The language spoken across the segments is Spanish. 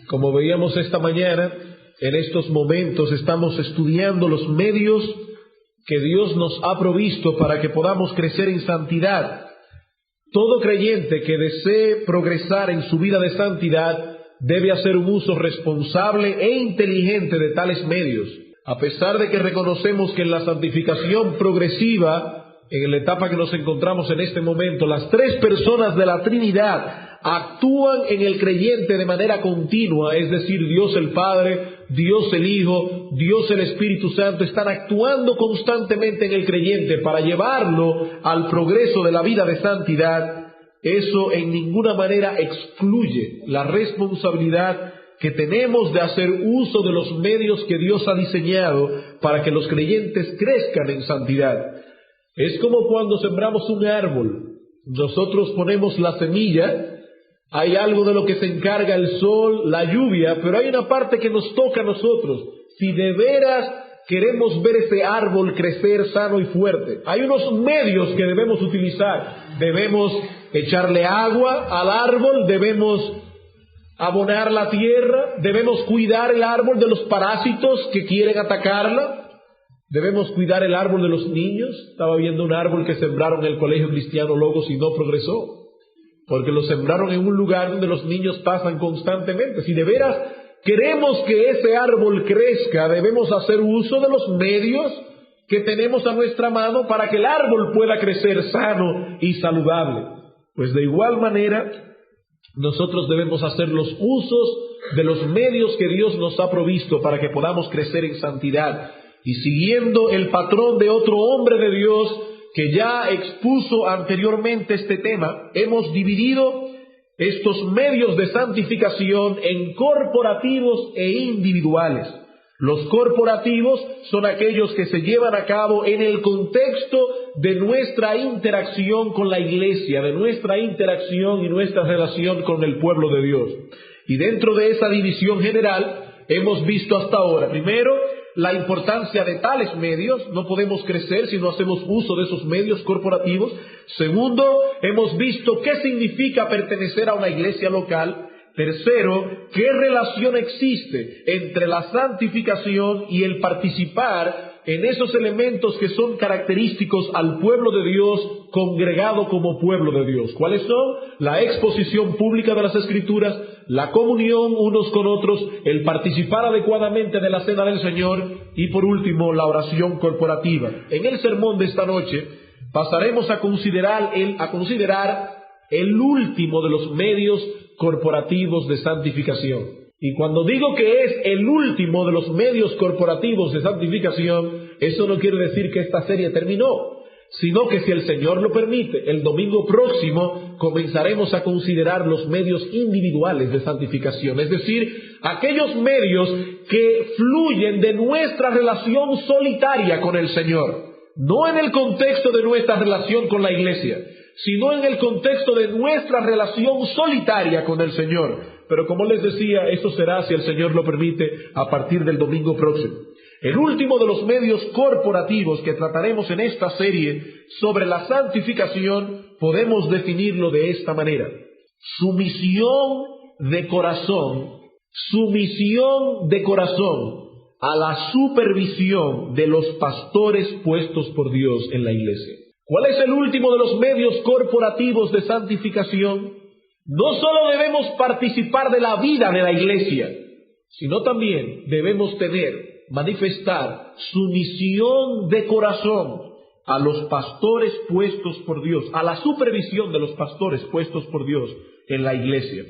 Como veíamos esta mañana, en estos momentos estamos estudiando los medios que Dios nos ha provisto para que podamos crecer en santidad. Todo creyente que desee progresar en su vida de santidad debe hacer un uso responsable e inteligente de tales medios. A pesar de que reconocemos que en la santificación progresiva, en la etapa que nos encontramos en este momento, las tres personas de la Trinidad actúan en el creyente de manera continua, es decir, Dios el Padre, Dios el Hijo, Dios el Espíritu Santo, están actuando constantemente en el creyente para llevarlo al progreso de la vida de santidad. Eso en ninguna manera excluye la responsabilidad que tenemos de hacer uso de los medios que Dios ha diseñado para que los creyentes crezcan en santidad. Es como cuando sembramos un árbol. Nosotros ponemos la semilla, hay algo de lo que se encarga el sol, la lluvia, pero hay una parte que nos toca a nosotros. Si de veras queremos ver ese árbol crecer sano y fuerte, hay unos medios que debemos utilizar. Debemos echarle agua al árbol, debemos abonar la tierra, debemos cuidar el árbol de los parásitos que quieren atacarla. Debemos cuidar el árbol de los niños. Estaba viendo un árbol que sembraron en el Colegio Cristiano Logos y no progresó, porque lo sembraron en un lugar donde los niños pasan constantemente. Si de veras queremos que ese árbol crezca, debemos hacer uso de los medios que tenemos a nuestra mano para que el árbol pueda crecer sano y saludable. Pues de igual manera, nosotros debemos hacer los usos de los medios que Dios nos ha provisto para que podamos crecer en santidad. Y siguiendo el patrón de otro hombre de Dios que ya expuso anteriormente este tema, hemos dividido estos medios de santificación en corporativos e individuales. Los corporativos son aquellos que se llevan a cabo en el contexto de nuestra interacción con la iglesia, de nuestra interacción y nuestra relación con el pueblo de Dios. Y dentro de esa división general hemos visto hasta ahora, primero, la importancia de tales medios. No podemos crecer si no hacemos uso de esos medios corporativos. Segundo, hemos visto qué significa pertenecer a una iglesia local. Tercero, qué relación existe entre la santificación y el participar en esos elementos que son característicos al pueblo de Dios congregado como pueblo de Dios. ¿Cuáles son? La exposición pública de las Escrituras, la comunión unos con otros, el participar adecuadamente de la cena del Señor y por último la oración corporativa. En el sermón de esta noche pasaremos a considerar el último de los medios corporativos de santificación. Y cuando digo que es el último de los medios corporativos de santificación, eso no quiere decir que esta serie terminó, sino que si el Señor lo permite, el domingo próximo comenzaremos a considerar los medios individuales de santificación, es decir, aquellos medios que fluyen de nuestra relación solitaria con el Señor, no en el contexto de nuestra relación con la iglesia, sino en el contexto de nuestra relación solitaria con el Señor. Pero como les decía, eso será, si el Señor lo permite, a partir del domingo próximo. El último de los medios corporativos que trataremos en esta serie sobre la santificación, podemos definirlo de esta manera: sumisión de corazón a la supervisión de los pastores puestos por Dios en la iglesia. ¿Cuál es el último de los medios corporativos de santificación? No solo debemos participar de la vida de la iglesia, sino también debemos manifestar sumisión de corazón a los pastores puestos por Dios, a la supervisión de los pastores puestos por Dios en la iglesia.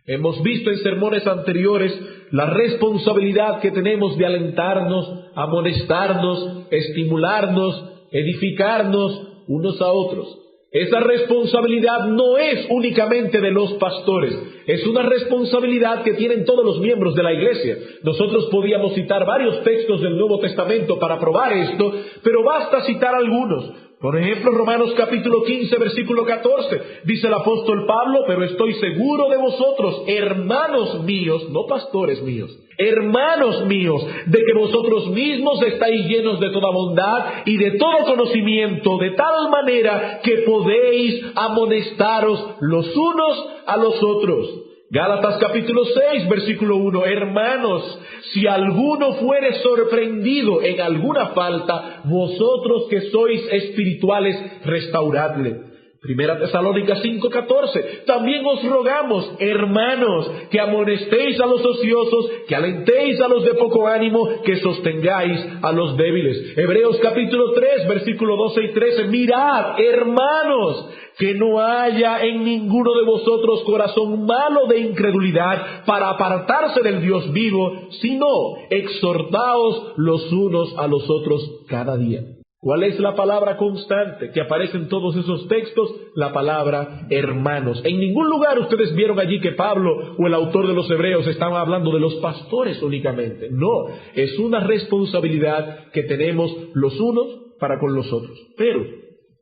Hemos visto en sermones anteriores la responsabilidad que tenemos de alentarnos, amonestarnos, estimularnos, edificarnos unos a otros. Esa responsabilidad no es únicamente de los pastores, es una responsabilidad que tienen todos los miembros de la iglesia. Nosotros podíamos citar varios textos del Nuevo Testamento para probar esto, pero basta citar algunos. Por ejemplo, Romanos capítulo 15, versículo 14, dice el apóstol Pablo: pero estoy seguro de vosotros, hermanos míos, no pastores míos, hermanos míos, de que vosotros mismos estáis llenos de toda bondad y de todo conocimiento, de tal manera que podéis amonestaros los unos a los otros. Gálatas capítulo 6, versículo 1. Hermanos, si alguno fuere sorprendido en alguna falta, vosotros que sois espirituales, restauradle. Primera Tesalónicas 5:14. También os rogamos, hermanos, que amonestéis a los ociosos, que alentéis a los de poco ánimo, que sostengáis a los débiles. Hebreos capítulo 3, versículo 12 y 13. Mirad, hermanos, que no haya en ninguno de vosotros corazón malo de incredulidad para apartarse del Dios vivo, sino exhortaos los unos a los otros cada día. ¿Cuál es la palabra constante que aparece en todos esos textos? La palabra hermanos. En ningún lugar ustedes vieron allí que Pablo o el autor de los Hebreos estaban hablando de los pastores únicamente. No, es una responsabilidad que tenemos los unos para con los otros. Pero,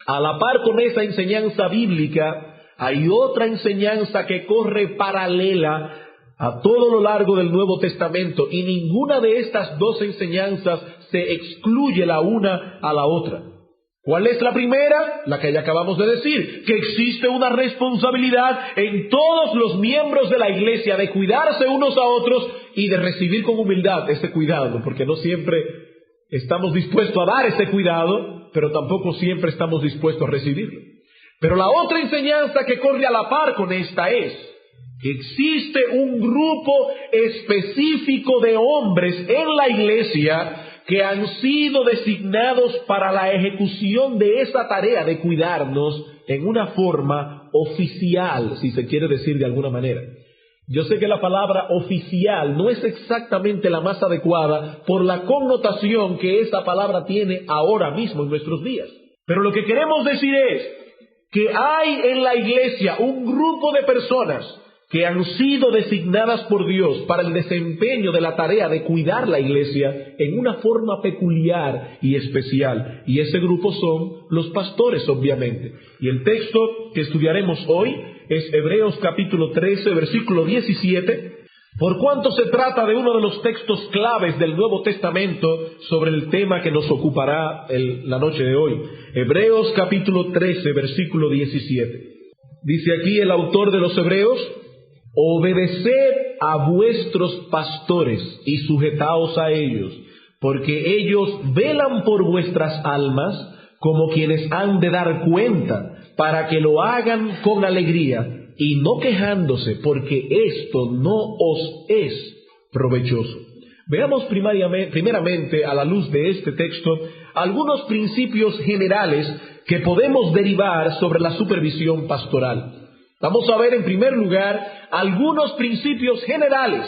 a la par con esa enseñanza bíblica, hay otra enseñanza que corre paralela a todo lo largo del Nuevo Testamento, y ninguna de estas dos enseñanzas se excluye la una a la otra. ¿Cuál es la primera? La que ya acabamos de decir, que existe una responsabilidad en todos los miembros de la iglesia de cuidarse unos a otros y de recibir con humildad ese cuidado, porque no siempre estamos dispuestos a dar ese cuidado, pero tampoco siempre estamos dispuestos a recibirlo. Pero la otra enseñanza que corre a la par con esta es que existe un grupo específico de hombres en la iglesia que han sido designados para la ejecución de esa tarea de cuidarnos en una forma oficial, si se quiere decir de alguna manera. Yo sé que la palabra oficial no es exactamente la más adecuada por la connotación que esa palabra tiene ahora mismo en nuestros días. Pero lo que queremos decir es que hay en la iglesia un grupo de personas que han sido designadas por Dios para el desempeño de la tarea de cuidar la iglesia en una forma peculiar y especial. Y ese grupo son los pastores, obviamente. Y el texto que estudiaremos hoy es Hebreos capítulo 13, versículo 17, por cuanto se trata de uno de los textos claves del Nuevo Testamento sobre el tema que nos ocupará la noche de hoy. Hebreos capítulo 13, versículo 17. Dice aquí el autor de los Hebreos: obedeced a vuestros pastores y sujetaos a ellos, porque ellos velan por vuestras almas como quienes han de dar cuenta, para que lo hagan con alegría y no quejándose, porque esto no os es provechoso. Veamos primeramente, a la luz de este texto, algunos principios generales que podemos derivar sobre la supervisión pastoral. Vamos a ver en primer lugar algunos principios generales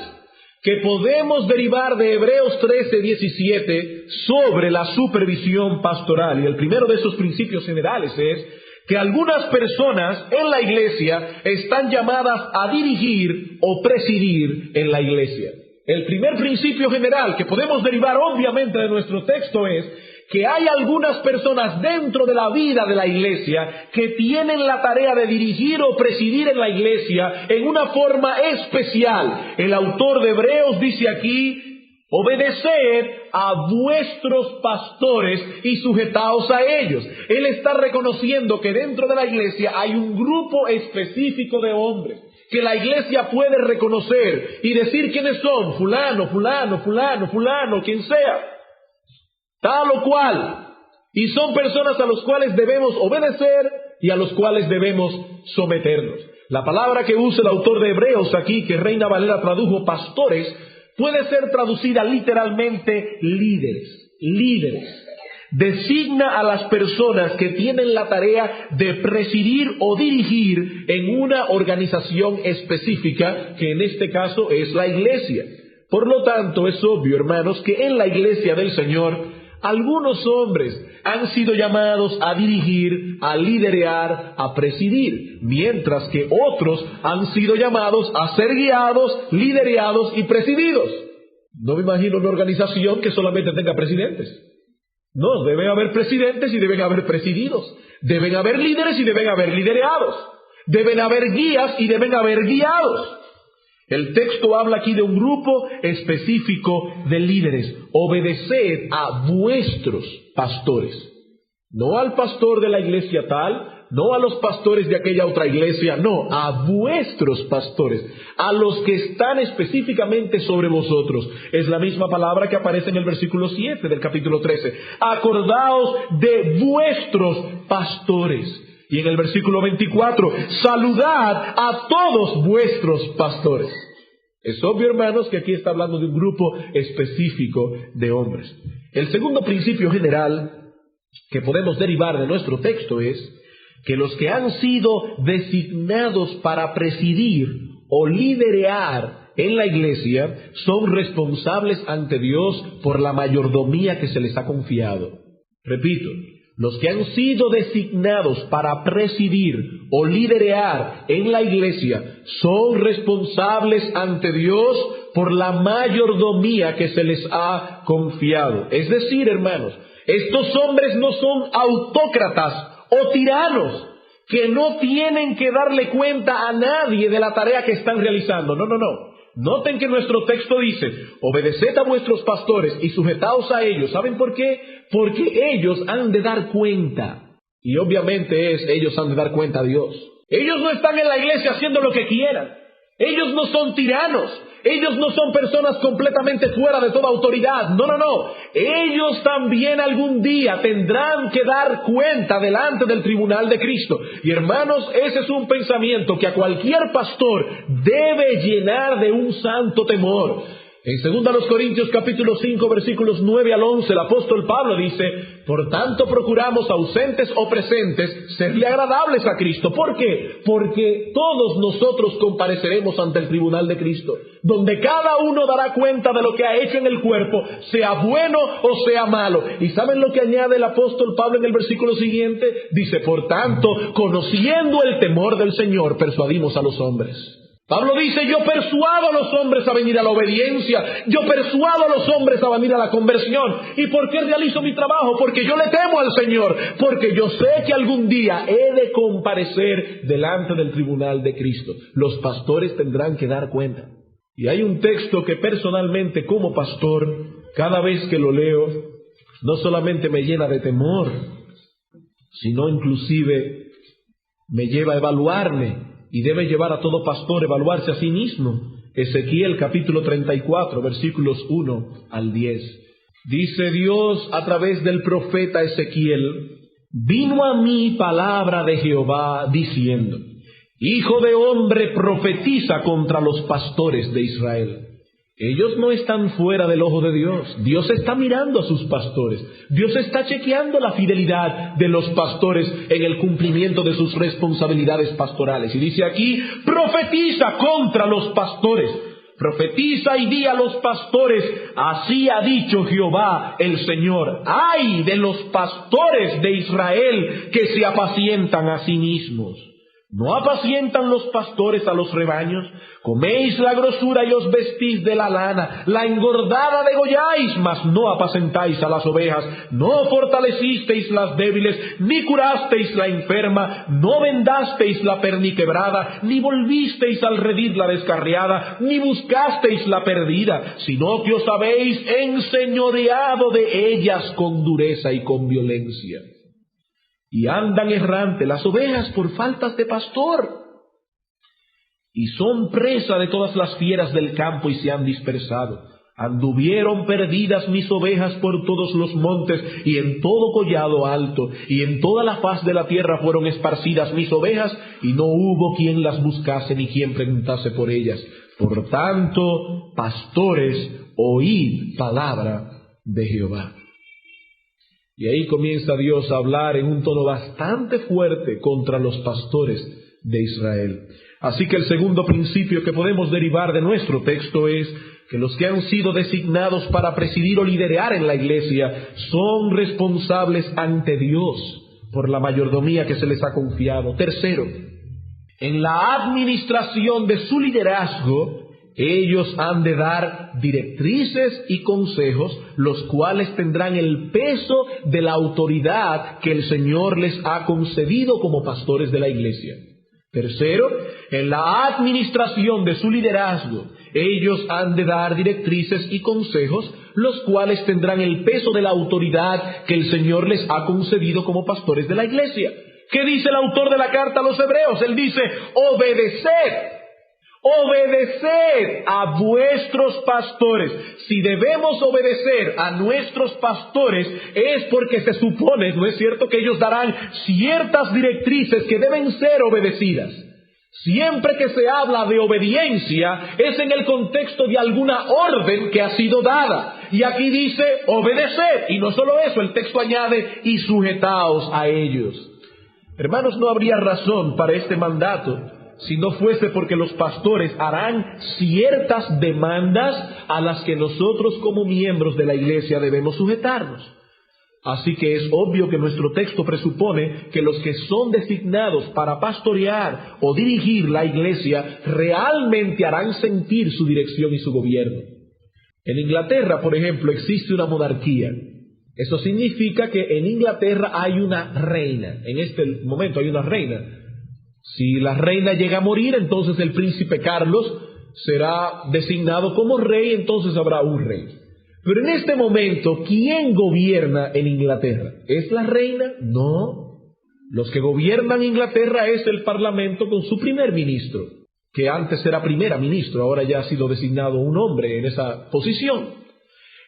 que podemos derivar de Hebreos 13:17 sobre la supervisión pastoral. Y el primero de esos principios generales es que algunas personas en la iglesia están llamadas a dirigir o presidir en la iglesia. El primer principio general que podemos derivar obviamente de nuestro texto es que hay algunas personas dentro de la vida de la iglesia que tienen la tarea de dirigir o presidir en la iglesia en una forma especial. El autor de Hebreos dice aquí: obedeced a vuestros pastores y sujetaos a ellos. Él está reconociendo que dentro de la iglesia hay un grupo específico de hombres que la iglesia puede reconocer y decir quiénes son: fulano, fulano, fulano, fulano, quien sea, tal o cual. Y son personas a los cuales debemos obedecer y a los cuales debemos someternos. La palabra que usa el autor de Hebreos aquí, que Reina Valera tradujo pastores, puede ser traducida literalmente líderes. Líderes. Designa a las personas que tienen la tarea de presidir o dirigir en una organización específica, que en este caso es la iglesia. Por lo tanto, es obvio, hermanos, que en la iglesia del Señor algunos hombres han sido llamados a dirigir, a liderear, a presidir, mientras que otros han sido llamados a ser guiados, lidereados y presididos. No me imagino una organización que solamente tenga presidentes. No, deben haber presidentes y deben haber presididos. Deben haber líderes y deben haber lidereados. Deben haber guías y deben haber guiados. El texto habla aquí de un grupo específico de líderes. Obedeced a vuestros pastores. No al pastor de la iglesia tal, no a los pastores de aquella otra iglesia, no, a vuestros pastores, a los que están específicamente sobre vosotros. Es la misma palabra que aparece en el versículo 7 del capítulo 13. Acordaos de vuestros pastores. Y en el versículo 24, saludad a todos vuestros pastores. Es obvio, hermanos, que aquí está hablando de un grupo específico de hombres. El segundo principio general que podemos derivar de nuestro texto es que los que han sido designados para presidir o liderar en la iglesia son responsables ante Dios por la mayordomía que se les ha confiado. Repito, los que han sido designados para presidir o liderar en la iglesia son responsables ante Dios por la mayordomía que se les ha confiado. Es decir, hermanos, estos hombres no son autócratas o tiranos que no tienen que darle cuenta a nadie de la tarea que están realizando. No. Noten que nuestro texto dice, obedeced a vuestros pastores y sujetaos a ellos. ¿Saben por qué? Porque ellos han de dar cuenta. Y obviamente ellos han de dar cuenta a Dios. Ellos no están en la iglesia haciendo lo que quieran. Ellos no son tiranos. Ellos no son personas completamente fuera de toda autoridad. No. Ellos también algún día tendrán que dar cuenta delante del tribunal de Cristo. Y hermanos, ese es un pensamiento que a cualquier pastor debe llenar de un santo temor. En 2 Corintios capítulo 5 versículos 9 al 11 el apóstol Pablo dice, por tanto procuramos ausentes o presentes serle agradables a Cristo. ¿Por qué? Porque todos nosotros compareceremos ante el tribunal de Cristo, donde cada uno dará cuenta de lo que ha hecho en el cuerpo, sea bueno o sea malo. ¿Y saben lo que añade el apóstol Pablo en el versículo siguiente? Dice, por tanto, conociendo el temor del Señor, persuadimos a los hombres. Pablo dice, yo persuado a los hombres a venir a la obediencia, yo persuado a los hombres a venir a la conversión. ¿Y por qué realizo mi trabajo? Porque yo le temo al Señor, porque yo sé que algún día he de comparecer delante del tribunal de Cristo. Los pastores tendrán que dar cuenta. Y hay un texto que personalmente como pastor, cada vez que lo leo, no solamente me llena de temor, sino inclusive me lleva a evaluarme. Y debe llevar a todo pastor a evaluarse a sí mismo. Ezequiel capítulo 34, versículos 1 al 10. Dice Dios a través del profeta Ezequiel, vino a mí palabra de Jehová diciendo, hijo de hombre, profetiza contra los pastores de Israel. Ellos no están fuera del ojo de Dios. Dios está mirando a sus pastores. Dios está chequeando la fidelidad de los pastores en el cumplimiento de sus responsabilidades pastorales. Y dice aquí, profetiza contra los pastores. Profetiza y di a los pastores, así ha dicho Jehová el Señor. ¡Ay de los pastores de Israel que se apacientan a sí mismos! ¿No apacientan los pastores a los rebaños? Coméis la grosura y os vestís de la lana, la engordada degolláis, mas no apacentáis a las ovejas, no fortalecisteis las débiles, ni curasteis la enferma, no vendasteis la perniquebrada, ni volvisteis al redil la descarriada, ni buscasteis la perdida, sino que os habéis enseñoreado de ellas con dureza y con violencia. Y andan errante las ovejas por faltas de pastor, y son presa de todas las fieras del campo y se han dispersado. Anduvieron perdidas mis ovejas por todos los montes y en todo collado alto, y en toda la faz de la tierra fueron esparcidas mis ovejas, y no hubo quien las buscase ni quien preguntase por ellas. Por tanto, pastores, oíd palabra de Jehová. Y ahí comienza Dios a hablar en un tono bastante fuerte contra los pastores de Israel. Así que el segundo principio que podemos derivar de nuestro texto es que los que han sido designados para presidir o liderar en la iglesia son responsables ante Dios por la mayordomía que se les ha confiado. Tercero, en la administración de su liderazgo, ellos han de dar directrices y consejos, los cuales tendrán el peso de la autoridad que el Señor les ha concedido como pastores de la iglesia. Tercero, en la administración de su liderazgo, ellos han de dar directrices y consejos, los cuales tendrán el peso de la autoridad que el Señor les ha concedido como pastores de la iglesia. ¿Qué dice el autor de la carta a los Hebreos? Él dice, obedeced a vuestros pastores. Si debemos obedecer a nuestros pastores es porque se supone, ¿no es cierto?, que ellos darán ciertas directrices que deben ser obedecidas. Siempre que se habla de obediencia es en el contexto de alguna orden que ha sido dada. Y aquí dice obedeced. Y no solo eso, el texto añade y sujetaos a ellos. Hermanos, no habría razón para este mandato si no fuese porque los pastores harán ciertas demandas a las que nosotros como miembros de la iglesia debemos sujetarnos. Así que es obvio que nuestro texto presupone que los que son designados para pastorear o dirigir la iglesia realmente harán sentir su dirección y su gobierno. En Inglaterra, por ejemplo, existe una monarquía. Eso significa que en Inglaterra hay una reina. En este momento hay una reina. Si la reina llega a morir, entonces el príncipe Carlos será designado como rey, entonces habrá un rey. Pero en este momento, ¿quién gobierna en Inglaterra? ¿Es la reina? No. Los que gobiernan Inglaterra es el Parlamento con su primer ministro, que antes era primera ministro, ahora ya ha sido designado un hombre en esa posición.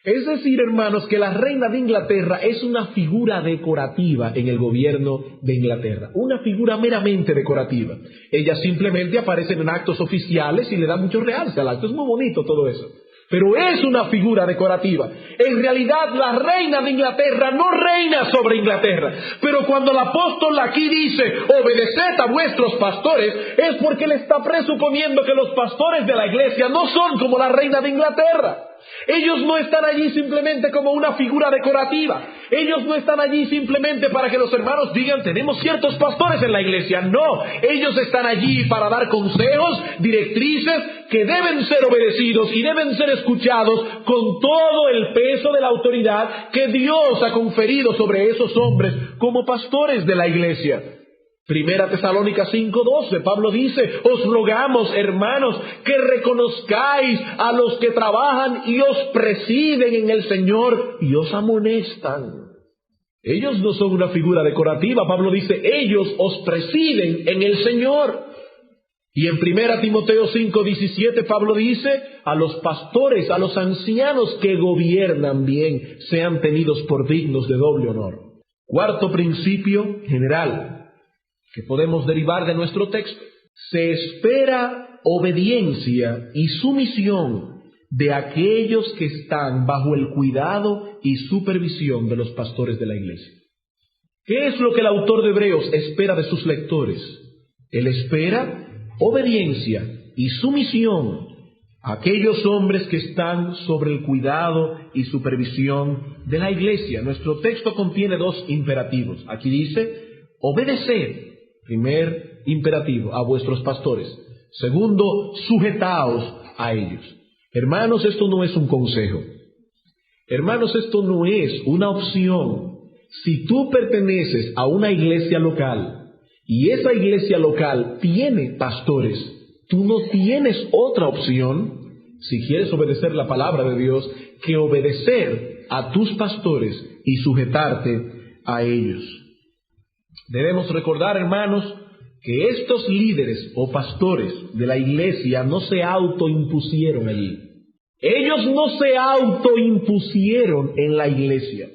Es decir, hermanos, que la reina de Inglaterra es una figura decorativa en el gobierno de Inglaterra, una figura meramente decorativa. Ella simplemente aparece en actos oficiales y le da mucho realce al acto. Es muy bonito todo eso. Pero es una figura decorativa. En realidad la reina de Inglaterra no reina sobre Inglaterra. Pero cuando el apóstol aquí dice, obedeced a vuestros pastores, es porque él está presuponiendo que los pastores de la iglesia no son como la reina de Inglaterra. Ellos no están allí simplemente como una figura decorativa. Ellos no están allí simplemente para que los hermanos digan, tenemos ciertos pastores en la iglesia. No, ellos están allí para dar consejos, directrices que deben ser obedecidos y deben ser escuchados con todo el peso de la autoridad que Dios ha conferido sobre esos hombres como pastores de la iglesia. Primera Tesalónicas 5:12, Pablo dice, os rogamos, hermanos, que reconozcáis a los que trabajan y os presiden en el Señor y os amonestan. Ellos no son una figura decorativa. Pablo dice, ellos os presiden en el Señor. Y en Primera Timoteo 5:17, Pablo dice, a los pastores, a los ancianos que gobiernan bien, sean tenidos por dignos de doble honor. Cuarto principio general que podemos derivar de nuestro texto. Se espera obediencia y sumisión de aquellos que están bajo el cuidado y supervisión de los pastores de la iglesia. ¿Qué es lo que el autor de Hebreos espera de sus lectores? Él espera obediencia y sumisión a aquellos hombres que están sobre el cuidado y supervisión de la iglesia. Nuestro texto contiene dos imperativos. Aquí dice, obedeced. Primer imperativo, a vuestros pastores. Segundo, sujetaos a ellos. Hermanos, esto no es un consejo. Hermanos, esto no es una opción. Si tú perteneces a una iglesia local y esa iglesia local tiene pastores, tú no tienes otra opción, si quieres obedecer la palabra de Dios, que obedecer a tus pastores y sujetarte a ellos. Debemos recordar, hermanos, que estos líderes o pastores de la iglesia no se autoimpusieron allí. Ellos no se autoimpusieron en la iglesia.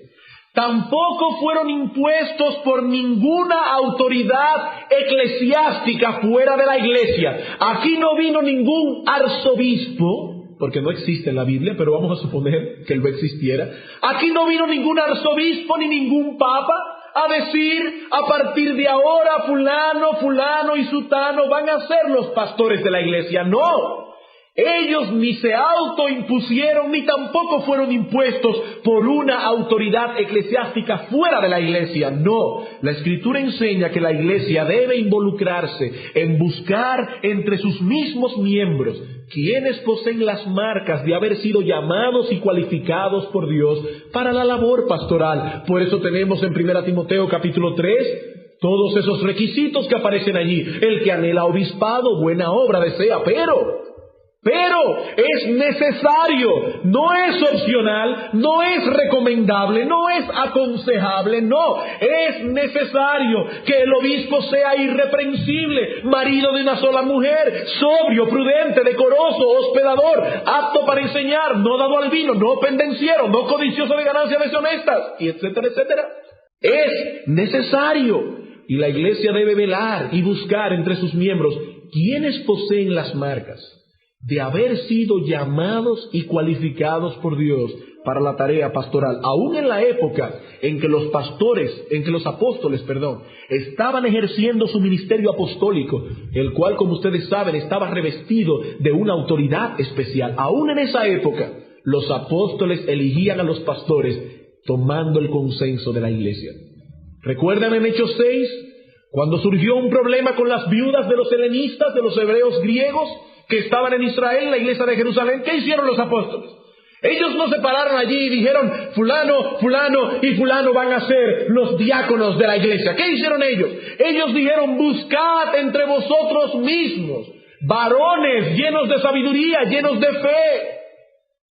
Tampoco fueron impuestos por ninguna autoridad eclesiástica fuera de la iglesia. Aquí no vino ningún arzobispo, porque no existe en la Biblia, pero vamos a suponer que él no existiera. Aquí no vino ningún arzobispo ni ningún papa a decir, a partir de ahora fulano y sutano van a ser los pastores de la iglesia. No, ellos ni se autoimpusieron ni tampoco fueron impuestos por una autoridad eclesiástica fuera de la iglesia. No, la Escritura enseña que la iglesia debe involucrarse en buscar entre sus mismos miembros quienes poseen las marcas de haber sido llamados y cualificados por Dios para la labor pastoral. Por eso tenemos en 1 Timoteo capítulo 3 todos esos requisitos que aparecen allí. El que anhela obispado, buena obra desea, pero Pero es necesario, no es opcional, no es recomendable, no es aconsejable, no, es necesario que el obispo sea irreprensible, marido de una sola mujer, sobrio, prudente, decoroso, hospedador, apto para enseñar, no dado al vino, no pendenciero, no codicioso de ganancias deshonestas, y etcétera, etcétera. Es necesario, y la iglesia debe velar y buscar entre sus miembros quienes poseen las marcas de haber sido llamados y cualificados por Dios para la tarea pastoral, aún en la época en que los apóstoles, estaban ejerciendo su ministerio apostólico, el cual, como ustedes saben, estaba revestido de una autoridad especial. Aún en esa época, los apóstoles elegían a los pastores tomando el consenso de la iglesia. ¿Recuerdan en Hechos 6, cuando surgió un problema con las viudas de los helenistas, de los hebreos griegos, que estaban en Israel, la iglesia de Jerusalén? ¿Qué hicieron los apóstoles? Ellos no se pararon allí y dijeron, fulano, fulano y fulano van a ser los diáconos de la iglesia. ¿Qué hicieron ellos? Ellos dijeron, buscad entre vosotros mismos varones llenos de sabiduría, llenos de fe,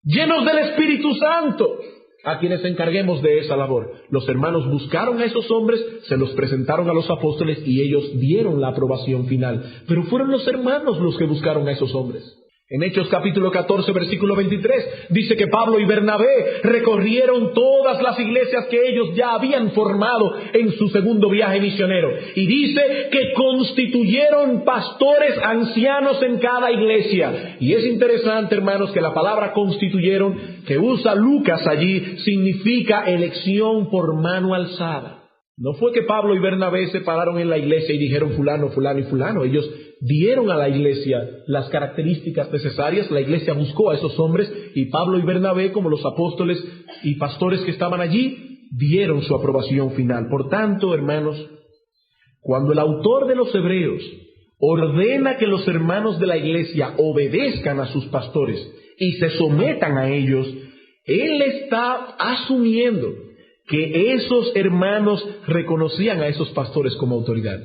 llenos del Espíritu Santo, a quienes encarguemos de esa labor. Los hermanos buscaron a esos hombres, se los presentaron a los apóstoles y ellos dieron la aprobación final. Pero fueron los hermanos los que buscaron a esos hombres. En Hechos capítulo 14, versículo 23, dice que Pablo y Bernabé recorrieron todas las iglesias que ellos ya habían formado en su segundo viaje misionero. Y dice que constituyeron pastores ancianos en cada iglesia. Y es interesante, hermanos, que la palabra constituyeron, que usa Lucas allí, significa elección por mano alzada. No fue que Pablo y Bernabé se pararon en la iglesia y dijeron fulano, fulano y fulano. Ellos dieron a la iglesia las características necesarias. La iglesia buscó a esos hombres y Pablo y Bernabé, como los apóstoles y pastores que estaban allí, dieron su aprobación final. Por tanto, hermanos, cuando el autor de los Hebreos ordena que los hermanos de la iglesia obedezcan a sus pastores y se sometan a ellos, él está asumiendo que esos hermanos reconocían a esos pastores como autoridad.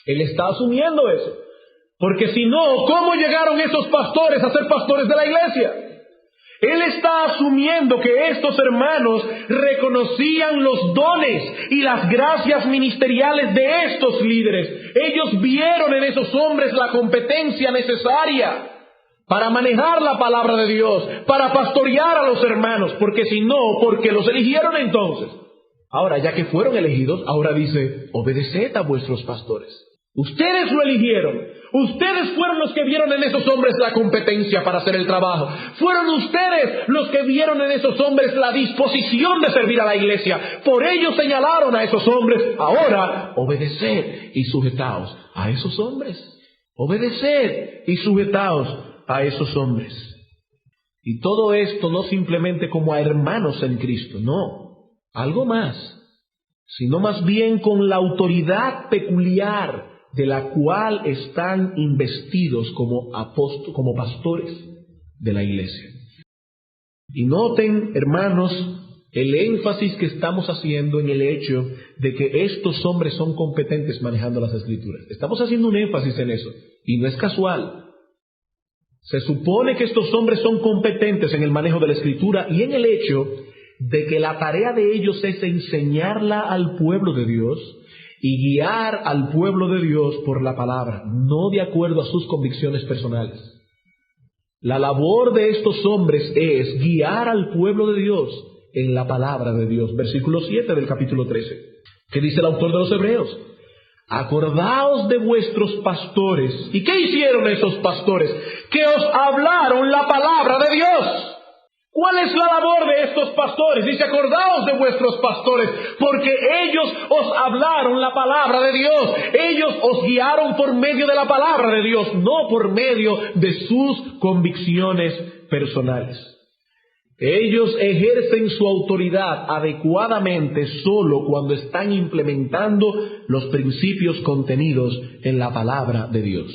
Él está asumiendo eso. Porque si no, ¿cómo llegaron esos pastores a ser pastores de la iglesia? Él está asumiendo que estos hermanos reconocían los dones y las gracias ministeriales de estos líderes. Ellos vieron en esos hombres la competencia necesaria para manejar la palabra de Dios, para pastorear a los hermanos, porque si no, ¿por qué los eligieron entonces? Ahora, ya que fueron elegidos, ahora dice, obedeced a vuestros pastores. Ustedes lo eligieron, ustedes fueron los que vieron en esos hombres la competencia para hacer el trabajo, fueron ustedes los que vieron en esos hombres la disposición de servir a la iglesia, por ello señalaron a esos hombres. Ahora, obedeced y sujetaos a esos hombres, obedeced y sujetaos a esos hombres. Y todo esto no simplemente como a hermanos en Cristo, no, algo más, sino más bien con la autoridad peculiar de la cual están investidos como pastores de la iglesia. Y noten, hermanos, el énfasis que estamos haciendo en el hecho de que estos hombres son competentes manejando las Escrituras. Estamos haciendo un énfasis en eso, y no es casual. Se supone que estos hombres son competentes en el manejo de la Escritura y en el hecho de que la tarea de ellos es enseñarla al pueblo de Dios y guiar al pueblo de Dios por la palabra, no de acuerdo a sus convicciones personales. La labor de estos hombres es guiar al pueblo de Dios en la palabra de Dios. Versículo 7 del capítulo 13. ¿Qué dice el autor de los Hebreos? Acordaos de vuestros pastores. ¿Y qué hicieron esos pastores? Que os hablaron la palabra de Dios. ¿Cuál es la labor de estos pastores? Dice, acordaos de vuestros pastores, porque ellos os hablaron la palabra de Dios. Ellos os guiaron por medio de la palabra de Dios, no por medio de sus convicciones personales. Ellos ejercen su autoridad adecuadamente solo cuando están implementando los principios contenidos en la palabra de Dios.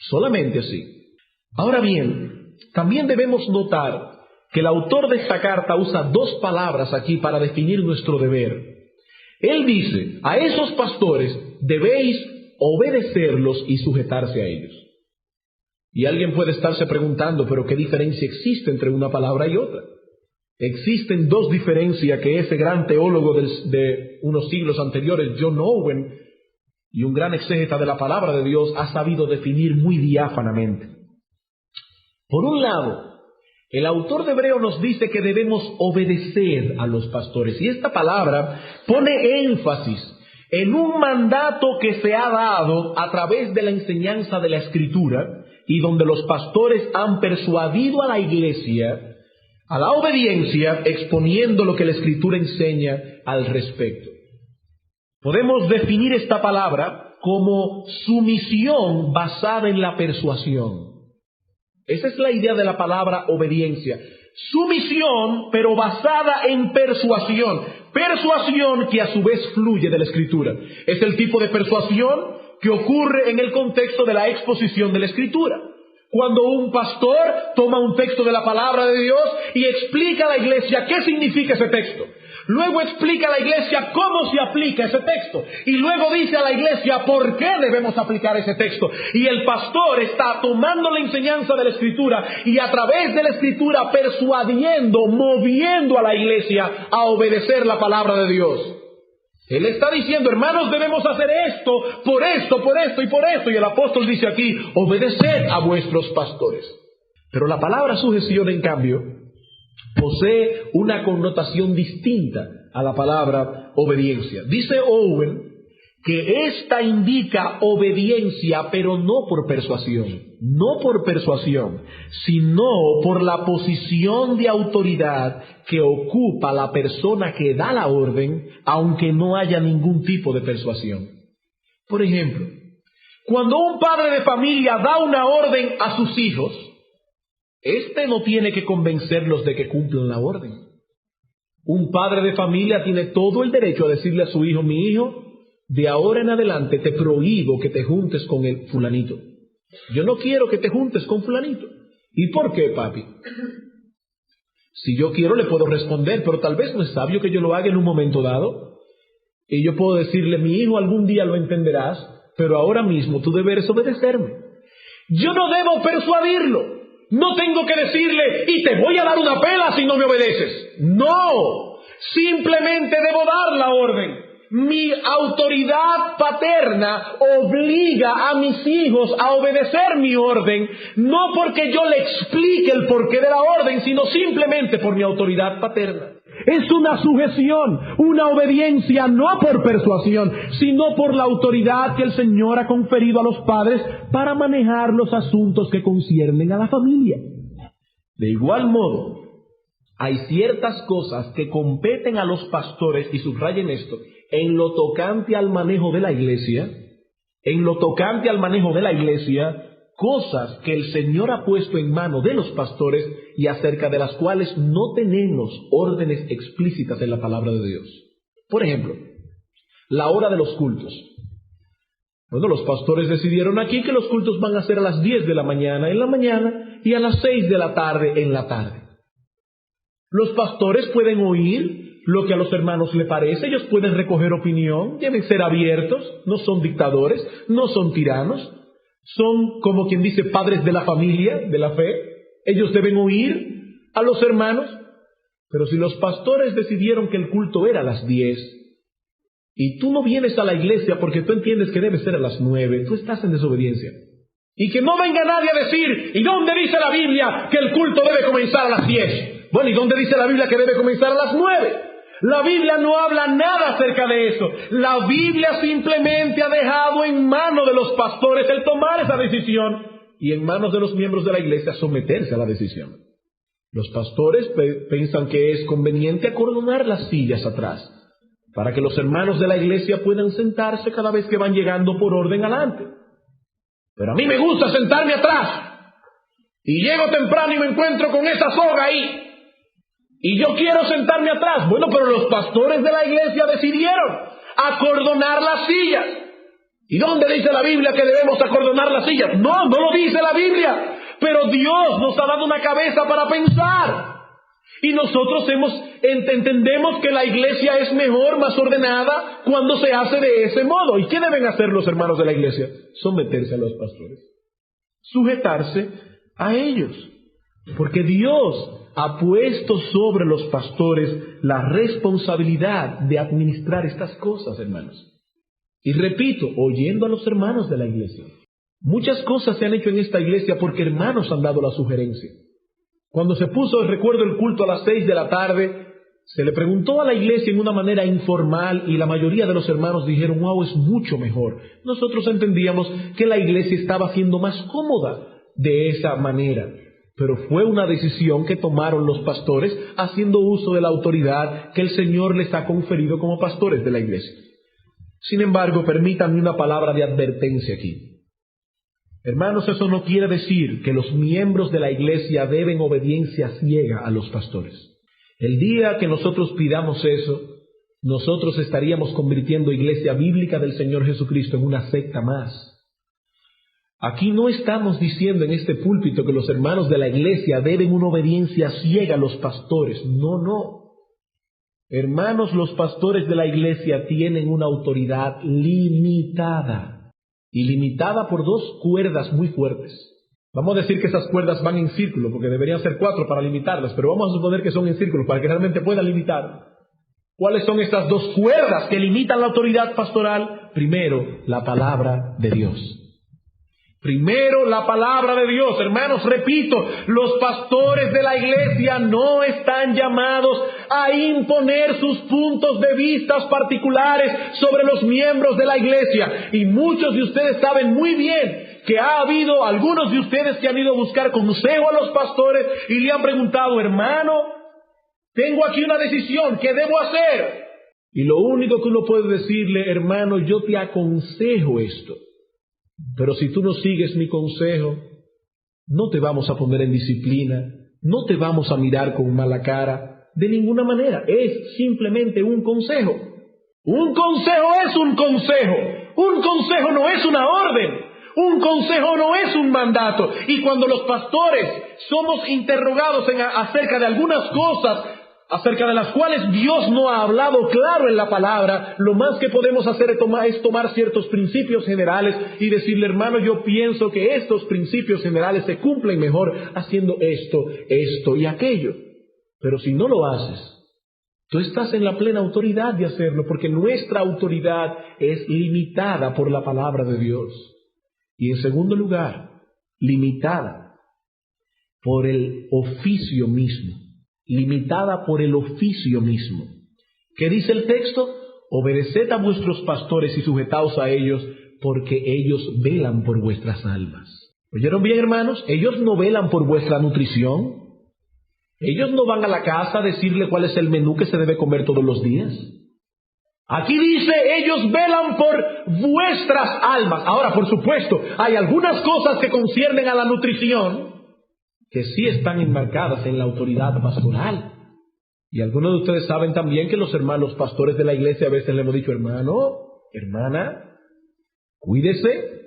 Solamente así. Ahora bien, también debemos notar que el autor de esta carta usa dos palabras aquí para definir nuestro deber. Él dice, a esos pastores debéis obedecerlos y sujetarse a ellos. Y alguien puede estarse preguntando, pero ¿qué diferencia existe entre una palabra y otra? Existen dos diferencias que ese gran teólogo de unos siglos anteriores, John Owen, y un gran exégeta de la palabra de Dios, ha sabido definir muy diáfanamente. Por un lado, el autor de Hebreo nos dice que debemos obedecer a los pastores. Y esta palabra pone énfasis en un mandato que se ha dado a través de la enseñanza de la Escritura y donde los pastores han persuadido a la iglesia a la obediencia, exponiendo lo que la Escritura enseña al respecto. Podemos definir esta palabra como sumisión basada en la persuasión. Esa es la idea de la palabra obediencia. Sumisión, pero basada en persuasión. Persuasión que a su vez fluye de la Escritura. Es el tipo de persuasión que ocurre en el contexto de la exposición de la Escritura. Cuando un pastor toma un texto de la palabra de Dios y explica a la iglesia qué significa ese texto. Luego explica a la iglesia cómo se aplica ese texto. Y luego dice a la iglesia por qué debemos aplicar ese texto. Y el pastor está tomando la enseñanza de la Escritura y a través de la Escritura persuadiendo, moviendo a la iglesia a obedecer la palabra de Dios. Él está diciendo, hermanos, debemos hacer esto, por esto, por esto y por esto. Y el apóstol dice aquí, obedeced a vuestros pastores. Pero la palabra sujeción, en cambio, posee una connotación distinta a la palabra obediencia. Dice Owen que esta indica obediencia, pero no por persuasión, sino por la posición de autoridad que ocupa la persona que da la orden, aunque no haya ningún tipo de persuasión. Por ejemplo, cuando un padre de familia da una orden a sus hijos, éste no tiene que convencerlos de que cumplan la orden. Un padre de familia tiene todo el derecho a decirle a su hijo, mi hijo, de ahora en adelante te prohíbo que te juntes con el fulanito. Yo no quiero que te juntes con fulanito. ¿Y por qué, papi? Si yo quiero le puedo responder, pero tal vez no es sabio que yo lo haga en un momento dado. Y yo puedo decirle, mi hijo, algún día lo entenderás, pero ahora mismo tú deberes obedecerme. Yo no debo persuadirlo. No tengo que decirle, y te voy a dar una pela si no me obedeces. No, simplemente debo dar la orden. Mi autoridad paterna obliga a mis hijos a obedecer mi orden, no porque yo le explique el porqué de la orden, sino simplemente por mi autoridad paterna. Es una sujeción, una obediencia no por persuasión, sino por la autoridad que el Señor ha conferido a los padres para manejar los asuntos que conciernen a la familia. De igual modo, hay ciertas cosas que competen a los pastores, y subrayen esto, en lo tocante al manejo de la iglesia, cosas que el Señor ha puesto en mano de los pastores y acerca de las cuales no tenemos órdenes explícitas en la palabra de Dios. Por ejemplo, la hora de los cultos. Bueno, los pastores decidieron aquí que los cultos van a ser a las 10 de la mañana en la mañana y a las 6 de la tarde en la tarde. Los pastores pueden oír lo que a los hermanos le parece, ellos pueden recoger opinión, deben ser abiertos, no son dictadores, no son tiranos, son como quien dice padres de la familia, de la fe. Ellos deben oír a los hermanos, pero si los pastores decidieron que el culto era a las 10 y tú no vienes a la iglesia porque tú entiendes que debe ser a las 9, tú estás en desobediencia. Y que no venga nadie a decir, ¿y dónde dice la Biblia que el culto debe comenzar a las 10? Bueno, ¿y dónde dice la Biblia que debe comenzar a las 9? La Biblia no habla nada acerca de eso. La Biblia simplemente ha dejado en manos de los pastores el tomar esa decisión y en manos de los miembros de la iglesia someterse a la decisión. Los pastores piensan que es conveniente acordonar las sillas atrás para que los hermanos de la iglesia puedan sentarse cada vez que van llegando por orden adelante. Pero a mí me gusta sentarme atrás y llego temprano y me encuentro con esa soga ahí. Y yo quiero sentarme atrás. Bueno, pero los pastores de la iglesia decidieron acordonar las sillas. ¿Y dónde dice la Biblia que debemos acordonar las sillas? No, no lo dice la Biblia. Pero Dios nos ha dado una cabeza para pensar. Y nosotros entendemos que la iglesia es mejor, más ordenada, cuando se hace de ese modo. ¿Y qué deben hacer los hermanos de la iglesia? Someterse a los pastores. sujetarse a ellos. Porque Dios ha puesto sobre los pastores la responsabilidad de administrar estas cosas, hermanos. Y repito, oyendo a los hermanos de la iglesia. Muchas cosas se han hecho en esta iglesia porque hermanos han dado la sugerencia. Cuando se puso, recuerdo, el culto a las 6 de la tarde, se le preguntó a la iglesia en una manera informal y la mayoría de los hermanos dijeron, wow, es mucho mejor. Nosotros entendíamos que la iglesia estaba siendo más cómoda de esa manera. Pero fue una decisión que tomaron los pastores haciendo uso de la autoridad que el Señor les ha conferido como pastores de la iglesia. Sin embargo, permítanme una palabra de advertencia aquí. Hermanos, eso no quiere decir que los miembros de la iglesia deben obediencia ciega a los pastores. El día que nosotros pidamos eso, nosotros estaríamos convirtiendo Iglesia Bíblica del Señor Jesucristo en una secta más. Aquí no estamos diciendo en este púlpito que los hermanos de la iglesia deben una obediencia ciega a los pastores. No, no. Hermanos, los pastores de la iglesia tienen una autoridad limitada. Y limitada por dos cuerdas muy fuertes. Vamos a decir que esas cuerdas van en círculo, porque deberían ser 4 para limitarlas, pero vamos a suponer que son en círculo para que realmente puedan limitar. ¿Cuáles son estas dos cuerdas que limitan la autoridad pastoral? Primero, la palabra de Dios. Primero, la palabra de Dios. Hermanos, repito, los pastores de la iglesia no están llamados a imponer sus puntos de vista particulares sobre los miembros de la iglesia. Y muchos de ustedes saben muy bien que ha habido algunos de ustedes que han ido a buscar consejo a los pastores y le han preguntado, hermano, tengo aquí una decisión, ¿qué debo hacer? Y lo único que uno puede decirle, hermano, yo te aconsejo esto. Pero si tú no sigues mi consejo, no te vamos a poner en disciplina, no te vamos a mirar con mala cara, de ninguna manera. Es simplemente un consejo. Un consejo es un consejo. Un consejo no es una orden. Un consejo no es un mandato. Y cuando los pastores somos interrogados acerca de algunas cosas, acerca de las cuales Dios no ha hablado claro en la palabra, lo más que podemos hacer es tomar ciertos principios generales y decirle, hermano, yo pienso que estos principios generales se cumplen mejor haciendo esto, esto y aquello. Pero si no lo haces, tú estás en la plena autoridad de hacerlo, porque nuestra autoridad es limitada por la palabra de Dios. Y en segundo lugar, limitada por el oficio mismo. Limitada por el oficio mismo. ¿Qué dice el texto? Obedeced a vuestros pastores y sujetaos a ellos, porque ellos velan por vuestras almas. ¿Oyeron bien, hermanos? Ellos no velan por vuestra nutrición. Ellos no van a la casa a decirle cuál es el menú que se debe comer todos los días. Aquí dice, ellos velan por vuestras almas. Ahora, por supuesto, hay algunas cosas que conciernen a la nutrición que sí están enmarcadas en la autoridad pastoral. Y algunos de ustedes saben también que los hermanos pastores de la iglesia a veces le hemos dicho, hermano, hermana, cuídese,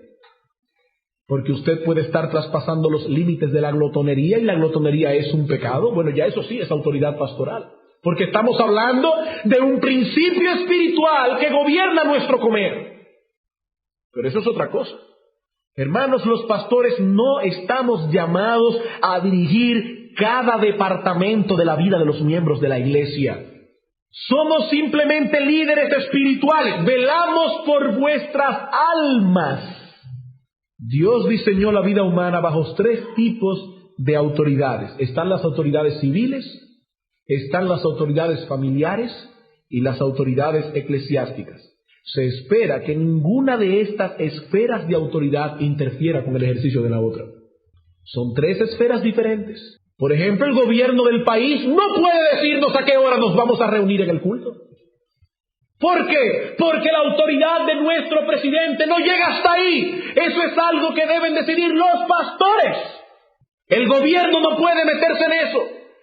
porque usted puede estar traspasando los límites de la glotonería y la glotonería es un pecado. Bueno, ya eso sí es autoridad pastoral, porque estamos hablando de un principio espiritual que gobierna nuestro comer. Pero eso es otra cosa. Hermanos, los pastores no estamos llamados a dirigir cada departamento de la vida de los miembros de la iglesia. Somos simplemente líderes espirituales. Velamos por vuestras almas. Dios diseñó la vida humana bajo 3 tipos de autoridades. Están las autoridades civiles, están las autoridades familiares y las autoridades eclesiásticas. Se espera que ninguna de estas esferas de autoridad interfiera con el ejercicio de la otra. Son 3 esferas diferentes. Por ejemplo, el gobierno del país no puede decirnos a qué hora nos vamos a reunir en el culto. ¿Por qué? Porque la autoridad de nuestro presidente no llega hasta ahí. Eso es algo que deben decidir los pastores. El gobierno no puede meterse en eso.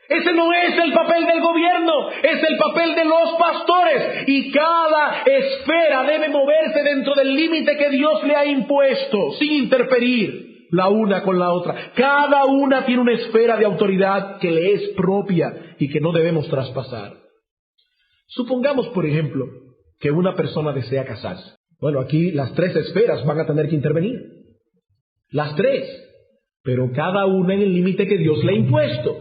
Ese no es el papel del gobierno, es el papel de los pastores. Y cada esfera debe moverse dentro del límite que Dios le ha impuesto, sin interferir la una con la otra. Cada una tiene una esfera de autoridad que le es propia y que no debemos traspasar. Supongamos, por ejemplo, que una persona desea casarse. Bueno, aquí las 3 esferas van a tener que intervenir. Las 3. pero cada una en el límite que Dios le ha impuesto.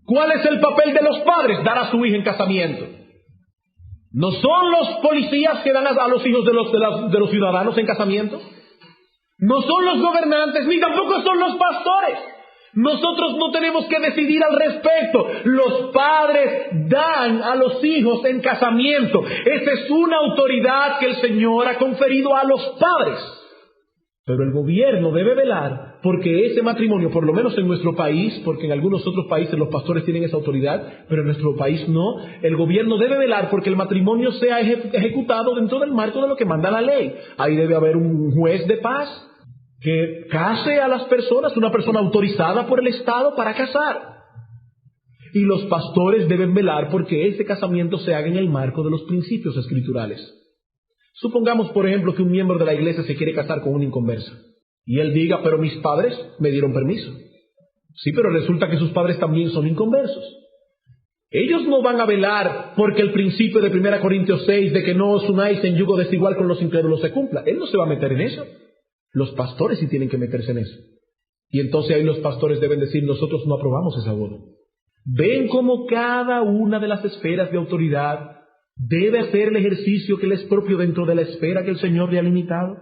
¿Cuál es el papel de los padres? Dar a su hija en casamiento. ¿No son los policías que dan a los hijos de los ciudadanos en casamiento? No son los gobernantes, ni tampoco son los pastores. Nosotros no tenemos que decidir al respecto. Los padres dan a los hijos en casamiento. Esa es una autoridad que el Señor ha conferido a los padres. Pero el gobierno debe velar porque ese matrimonio, por lo menos en nuestro país, porque en algunos otros países los pastores tienen esa autoridad, pero en nuestro país no, el gobierno debe velar porque el matrimonio sea ejecutado dentro del marco de lo que manda la ley. Ahí debe haber un juez de paz que case a las personas, una persona autorizada por el Estado para casar. Y los pastores deben velar porque ese casamiento se haga en el marco de los principios escriturales. Supongamos, por ejemplo, que un miembro de la iglesia se quiere casar con una inconversa. Y él diga, pero mis padres me dieron permiso. Sí, pero resulta que sus padres también son inconversos. Ellos no van a velar porque el principio de 1 Corintios 6 de que no os unáis en yugo desigual con los incrédulos se cumpla. Él no se va a meter en eso. Los pastores sí tienen que meterse en eso. Y entonces ahí los pastores deben decir, nosotros no aprobamos esa boda. Ven cómo cada una de las esferas de autoridad debe hacer el ejercicio que le es propio dentro de la esfera que el Señor le ha limitado.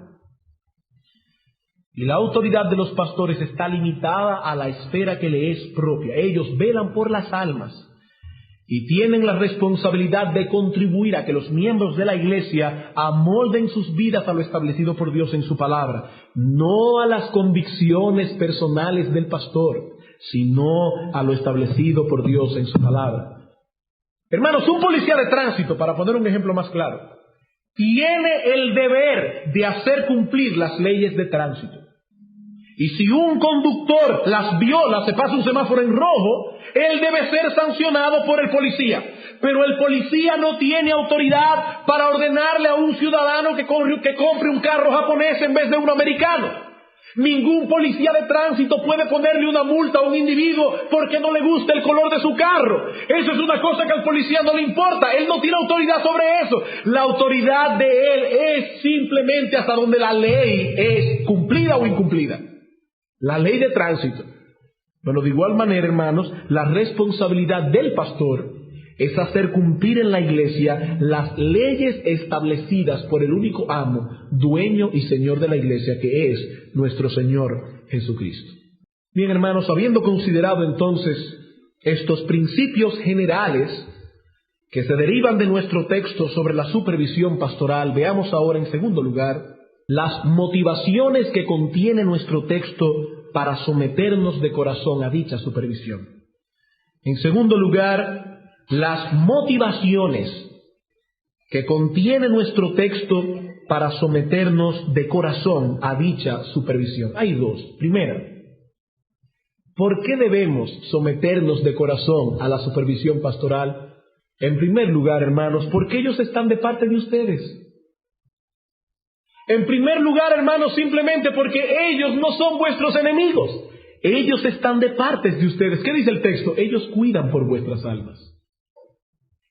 Y la autoridad de los pastores está limitada a la esfera que le es propia. Ellos velan por las almas y tienen la responsabilidad de contribuir a que los miembros de la iglesia amolden sus vidas a lo establecido por Dios en su palabra, no a las convicciones personales del pastor, sino a lo establecido por Dios en su palabra. Hermanos, un policía de tránsito, para poner un ejemplo más claro, tiene el deber de hacer cumplir las leyes de tránsito. Y si un conductor las viola, se pasa un semáforo en rojo, él debe ser sancionado por el policía. Pero el policía no tiene autoridad para ordenarle a un ciudadano que compre un carro japonés en vez de uno americano. Ningún policía de tránsito puede ponerle una multa a un individuo porque no le gusta el color de su carro. Eso es una cosa que al policía no le importa. Él no tiene autoridad sobre eso. La autoridad de él es simplemente hasta donde la ley es cumplida o incumplida. La ley de tránsito. Bueno, de igual manera, hermanos, la responsabilidad del pastor es hacer cumplir en la iglesia las leyes establecidas por el único amo, dueño y señor de la iglesia, que es nuestro Señor Jesucristo. Bien, hermanos, habiendo considerado entonces estos principios generales que se derivan de nuestro texto sobre la supervisión pastoral, veamos ahora en segundo lugar las motivaciones que contiene nuestro texto para someternos de corazón a dicha supervisión. En segundo lugar, las motivaciones que contiene nuestro texto para someternos de corazón a dicha supervisión. Hay dos. Primera, ¿por qué debemos someternos de corazón a la supervisión pastoral? En primer lugar, hermanos, porque ellos están de parte de ustedes. En primer lugar, hermanos, simplemente porque ellos no son vuestros enemigos. Ellos están de parte de ustedes. ¿Qué dice el texto? Ellos cuidan por vuestras almas.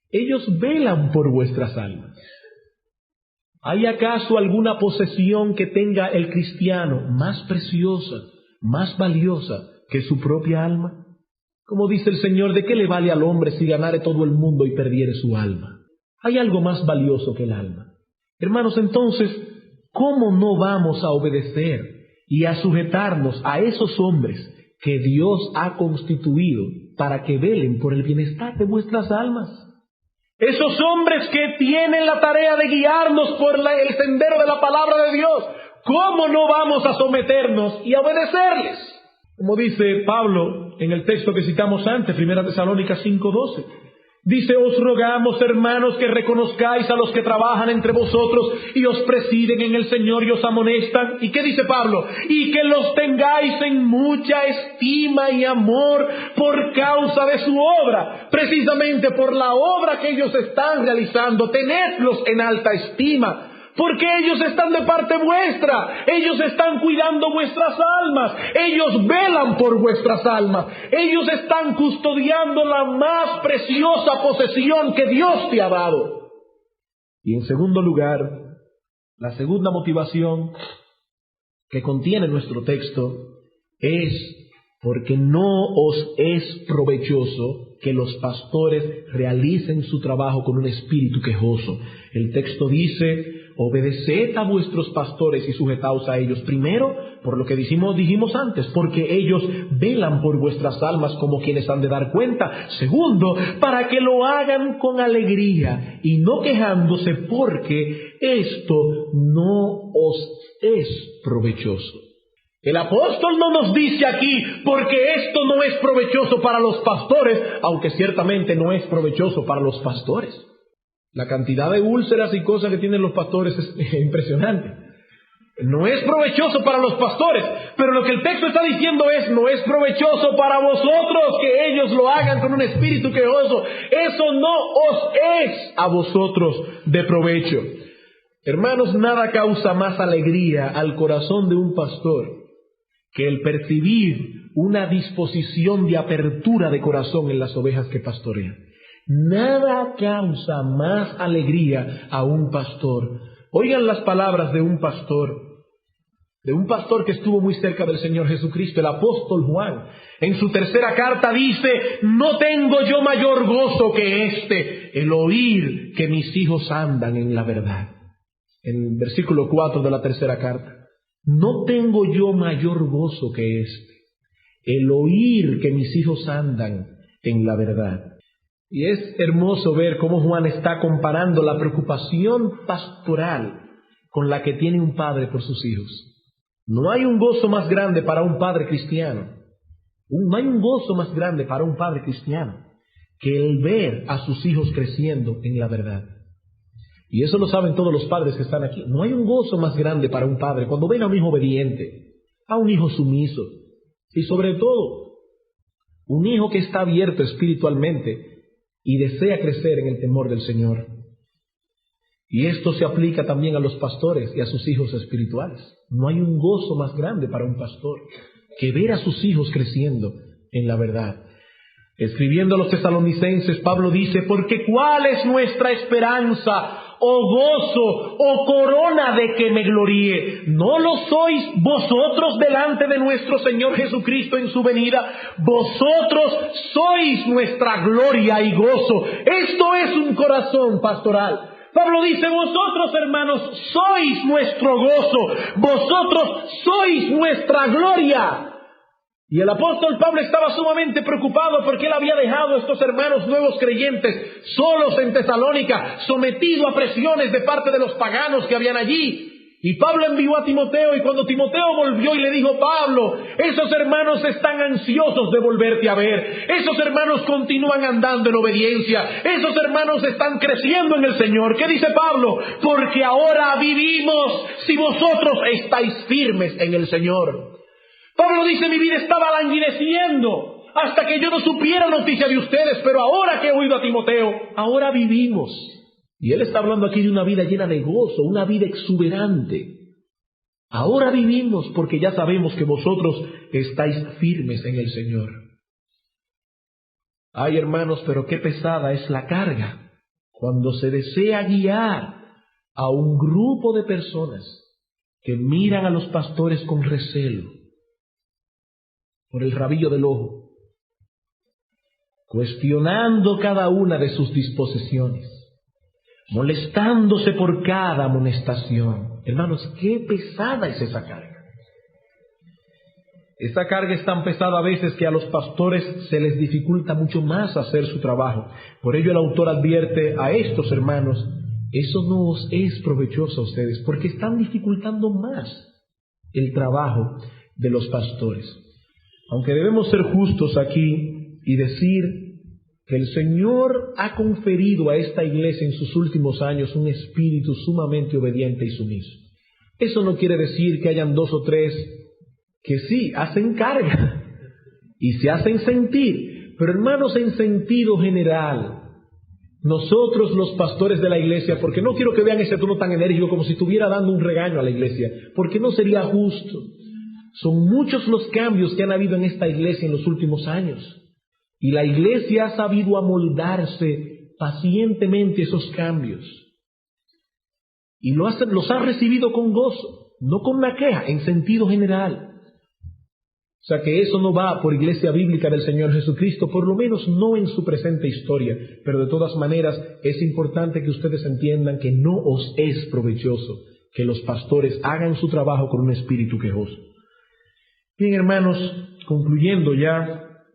Ellos velan por vuestras almas. ¿Hay acaso alguna posesión que tenga el cristiano más preciosa, más valiosa que su propia alma? Como dice el Señor, ¿de qué le vale al hombre si ganare todo el mundo y perdiere su alma? ¿Hay algo más valioso que el alma? Hermanos, entonces, ¿cómo no vamos a obedecer y a sujetarnos a esos hombres que Dios ha constituido para que velen por el bienestar de vuestras almas? Esos hombres que tienen la tarea de guiarnos por el sendero de la palabra de Dios, ¿cómo no vamos a someternos y a obedecerles? Como dice Pablo en el texto que citamos antes, 1 Tesalónicas 5:12. Dice, os rogamos, hermanos, que reconozcáis a los que trabajan entre vosotros y os presiden en el Señor y os amonestan. ¿Y qué dice Pablo? Y que los tengáis en mucha estima y amor por causa de su obra. Precisamente por la obra que ellos están realizando, tenedlos en alta estima. Porque ellos están de parte vuestra, ellos están cuidando vuestras almas, ellos velan por vuestras almas, ellos están custodiando la más preciosa posesión que Dios te ha dado. Y en segundo lugar, la segunda motivación que contiene nuestro texto es porque no os es provechoso que los pastores realicen su trabajo con un espíritu quejoso. El texto dice: obedeced a vuestros pastores y sujetaos a ellos. Primero, por lo que dijimos antes, porque ellos velan por vuestras almas como quienes han de dar cuenta. Segundo, para que lo hagan con alegría y no quejándose, porque esto no os es provechoso. El apóstol no nos dice aquí, porque esto no es provechoso para los pastores, aunque ciertamente no es provechoso para los pastores. La cantidad de úlceras y cosas que tienen los pastores es impresionante. No es provechoso para los pastores, pero lo que el texto está diciendo es: no es provechoso para vosotros que ellos lo hagan con un espíritu quejoso. Eso no os es a vosotros de provecho. Hermanos, nada causa más alegría al corazón de un pastor que el percibir una disposición de apertura de corazón en las ovejas que pastorea. Nada causa más alegría a un pastor. Oigan las palabras de un pastor que estuvo muy cerca del Señor Jesucristo, el apóstol Juan. En su tercera carta dice: no tengo yo mayor gozo que el oír que mis hijos andan en la verdad. En el versículo 4 de la tercera carta: no tengo yo mayor gozo que el oír que mis hijos andan en la verdad. Y es hermoso ver cómo Juan está comparando la preocupación pastoral con la que tiene un padre por sus hijos. No hay un gozo más grande para un padre cristiano. No hay un gozo más grande para un padre cristiano que el ver a sus hijos creciendo en la verdad. Y eso lo saben todos los padres que están aquí. No hay un gozo más grande para un padre cuando ven a un hijo obediente, a un hijo sumiso, y sobre todo, un hijo que está abierto espiritualmente y desea crecer en el temor del Señor. Y esto se aplica también a los pastores y a sus hijos espirituales. No hay un gozo más grande para un pastor que ver a sus hijos creciendo en la verdad. Escribiendo a los tesalonicenses, Pablo dice: porque ¿cuál es nuestra esperanza, o gozo, o corona de que me gloríe? ¿No lo sois vosotros delante de nuestro Señor Jesucristo en su venida? Vosotros sois nuestra gloria y gozo. Esto es un corazón pastoral. Pablo dice: vosotros, hermanos, sois nuestro gozo, vosotros sois nuestra gloria. Y el apóstol Pablo estaba sumamente preocupado porque él había dejado a estos hermanos nuevos creyentes solos en Tesalónica, sometidos a presiones de parte de los paganos que habían allí. Y Pablo envió a Timoteo, y cuando Timoteo volvió y le dijo: Pablo, esos hermanos están ansiosos de volverte a ver, esos hermanos continúan andando en obediencia, esos hermanos están creciendo en el Señor. ¿Qué dice Pablo? Porque ahora vivimos si vosotros estáis firmes en el Señor. Pablo dice: mi vida estaba languideciendo hasta que yo no supiera noticia de ustedes, pero ahora que he oído a Timoteo, ahora vivimos. Y él está hablando aquí de una vida llena de gozo, una vida exuberante. Ahora vivimos porque ya sabemos que vosotros estáis firmes en el Señor. Ay, hermanos, pero qué pesada es la carga cuando se desea guiar a un grupo de personas que miran a los pastores con recelo, por el rabillo del ojo, cuestionando cada una de sus disposiciones, molestándose por cada amonestación. Hermanos, qué pesada es esa carga. Esta carga es tan pesada a veces que a los pastores se les dificulta mucho más hacer su trabajo. Por ello el autor advierte a estos hermanos: eso no os es provechoso a ustedes, porque están dificultando más el trabajo de los pastores. Aunque debemos ser justos aquí y decir que el Señor ha conferido a esta iglesia en sus últimos años un espíritu sumamente obediente y sumiso. Eso no quiere decir que hayan 2 o 3 que sí, hacen carga y se hacen sentir, pero hermanos, en sentido general, nosotros los pastores de la iglesia, porque no quiero que vean ese tono tan enérgico como si estuviera dando un regaño a la iglesia, porque no sería justo. Son muchos los cambios que han habido en esta iglesia en los últimos años, y la iglesia ha sabido amoldarse pacientemente esos cambios, y los ha recibido con gozo, no con una queja, en sentido general. O sea que eso no va por Iglesia Bíblica del Señor Jesucristo, por lo menos no en su presente historia. Pero de todas maneras es importante que ustedes entiendan que no os es provechoso que los pastores hagan su trabajo con un espíritu quejoso. Bien, hermanos, concluyendo ya,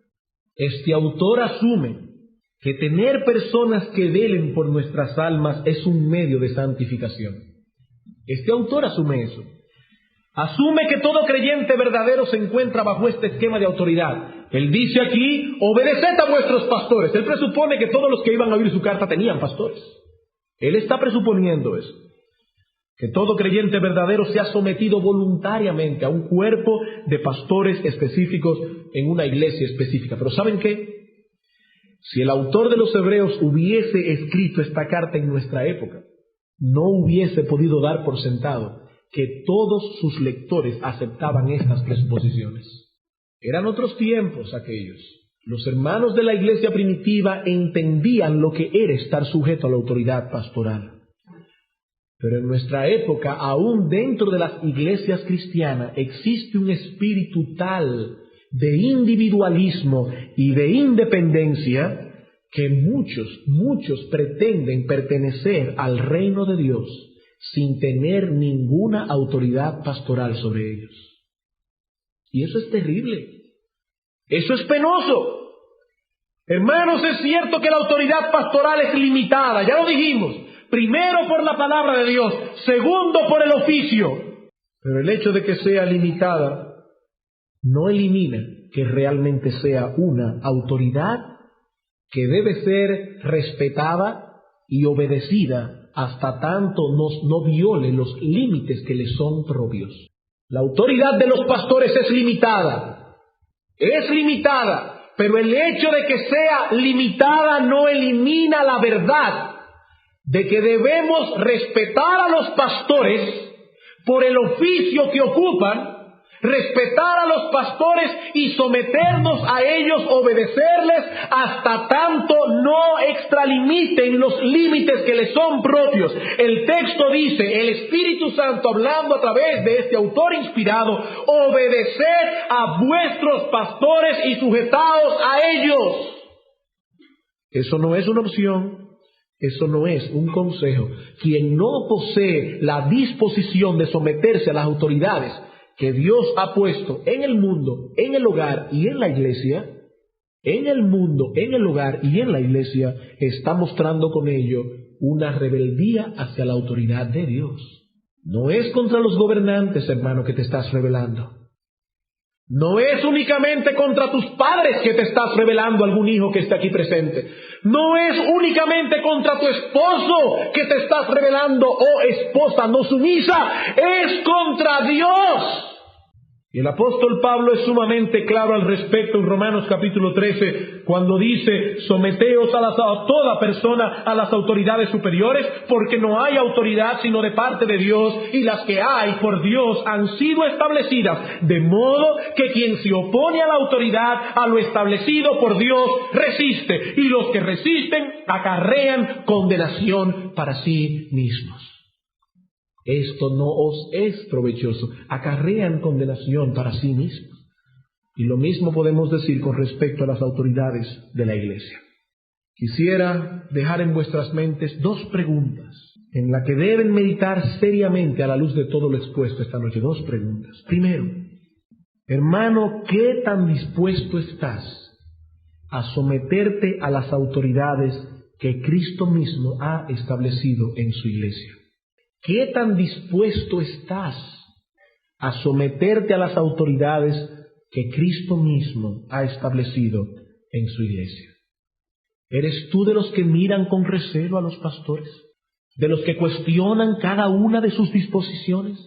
este autor asume que tener personas que velen por nuestras almas es un medio de santificación. Este autor asume eso. Asume que todo creyente verdadero se encuentra bajo este esquema de autoridad. Él dice aquí, obedeced a vuestros pastores. Él presupone que todos los que iban a oír su carta tenían pastores. Él está presuponiendo eso. Que todo creyente verdadero se ha sometido voluntariamente a un cuerpo de pastores específicos en una iglesia específica. Pero ¿saben qué? Si el autor de los Hebreos hubiese escrito esta carta en nuestra época, no hubiese podido dar por sentado que todos sus lectores aceptaban estas presuposiciones. Eran otros tiempos aquellos. Los hermanos de la iglesia primitiva entendían lo que era estar sujeto a la autoridad pastoral. Pero en nuestra época, aún dentro de las iglesias cristianas, existe un espíritu tal de individualismo y de independencia que muchos pretenden pertenecer al reino de Dios sin tener ninguna autoridad pastoral sobre ellos. Y eso es terrible. Eso es penoso. Hermanos, es cierto que la autoridad pastoral es limitada, ya lo dijimos. Primero por la palabra de Dios, segundo por el oficio. Pero el hecho de que sea limitada no elimina que realmente sea una autoridad que debe ser respetada y obedecida hasta tanto no viole los límites que le son propios. La autoridad de los pastores es limitada, pero el hecho de que sea limitada no elimina la verdad de que debemos respetar a los pastores por el oficio que ocupan, respetar a los pastores y someternos a ellos, obedecerles hasta tanto no extralimiten los límites que les son propios. El texto dice, el Espíritu Santo hablando a través de este autor inspirado, obedeced a vuestros pastores y sujetaos a ellos. Eso no es una opción. Eso no es un consejo. Quien no posee la disposición de someterse a las autoridades que Dios ha puesto en el mundo, en el hogar y en la iglesia, está mostrando con ello una rebeldía hacia la autoridad de Dios. No es contra los gobernantes, hermano, que te estás rebelando. No es únicamente contra tus padres que te estás rebelando, algún hijo que esté aquí presente. No es únicamente contra tu esposo que te estás rebelando, oh esposa no sumisa, es contra Dios. Y el apóstol Pablo es sumamente claro al respecto en Romanos capítulo 13, cuando dice, someteos a toda persona a las autoridades superiores, porque no hay autoridad sino de parte de Dios, y las que hay por Dios han sido establecidas, de modo que quien se opone a la autoridad, a lo establecido por Dios, resiste, y los que resisten acarrean condenación para sí mismos. Esto no os es provechoso, acarrean condenación para sí mismos. Y lo mismo podemos decir con respecto a las autoridades de la iglesia. Quisiera dejar en vuestras mentes dos preguntas en las que deben meditar seriamente a la luz de todo lo expuesto esta noche. Dos preguntas. Primero, hermano, ¿qué tan dispuesto estás a someterte a las autoridades que Cristo mismo ha establecido en su iglesia? ¿Qué tan dispuesto estás a someterte a las autoridades que Cristo mismo ha establecido en su iglesia? ¿Eres tú de los que miran con recelo a los pastores? ¿De los que cuestionan cada una de sus disposiciones?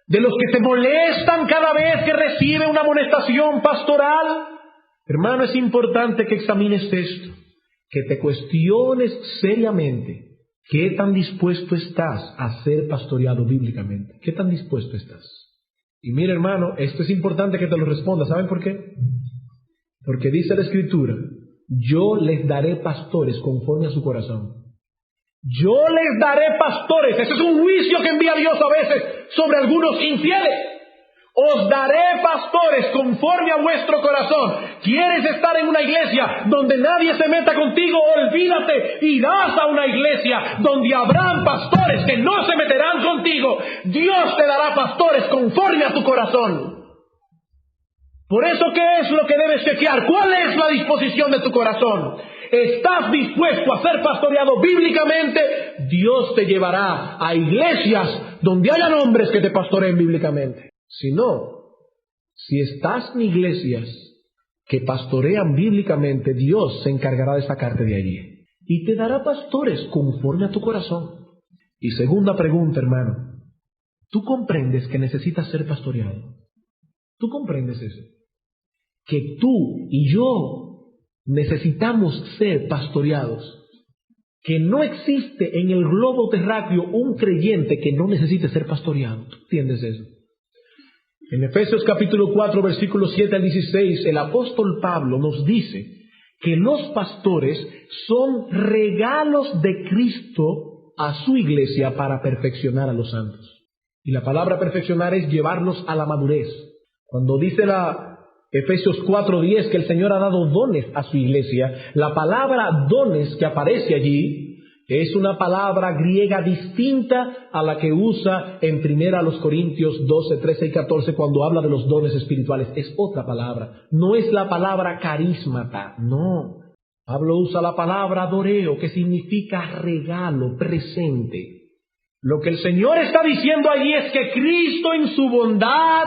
¿De los que se molestan cada vez que recibe una amonestación pastoral? Hermano, es importante que examines esto, que te cuestiones seriamente. ¿Qué tan dispuesto estás a ser pastoreado bíblicamente? ¿Qué tan dispuesto estás? Y mira, hermano, esto es importante que te lo responda. ¿Saben por qué? Porque dice la Escritura, yo les daré pastores conforme a su corazón. Yo les daré pastores. Ese es un juicio que envía Dios a veces sobre algunos infieles. Os daré pastores conforme a vuestro corazón. ¿Quieres estar en una iglesia donde nadie se meta contigo? Olvídate, irás a una iglesia donde habrán pastores que no se meterán contigo. Dios te dará pastores conforme a tu corazón. Por eso, ¿qué es lo que debes chequear? ¿Cuál es la disposición de tu corazón? ¿Estás dispuesto a ser pastoreado bíblicamente? Dios te llevará a iglesias donde hayan hombres que te pastoreen bíblicamente. Si no, si estás en iglesias que pastorean bíblicamente, Dios se encargará de sacarte de allí y te dará pastores conforme a tu corazón. Y segunda pregunta, hermano, ¿tú comprendes que necesitas ser pastoreado? ¿Tú comprendes eso? Que tú y yo necesitamos ser pastoreados. Que no existe en el globo terráqueo un creyente que no necesite ser pastoreado. ¿Tú entiendes eso? En Efesios capítulo 4, versículos 7 al 16, el apóstol Pablo nos dice que los pastores son regalos de Cristo a su iglesia para perfeccionar a los santos. Y la palabra perfeccionar es llevarlos a la madurez. Cuando dice Efesios 4:10 que el Señor ha dado dones a su iglesia, la palabra dones que aparece allí es una palabra griega distinta a la que usa en 1 Corintios 12, 13 y 14 cuando habla de los dones espirituales. Es otra palabra. No es la palabra carísmata, no. Pablo usa la palabra doreo, que significa regalo, presente. Lo que el Señor está diciendo allí es que Cristo en su bondad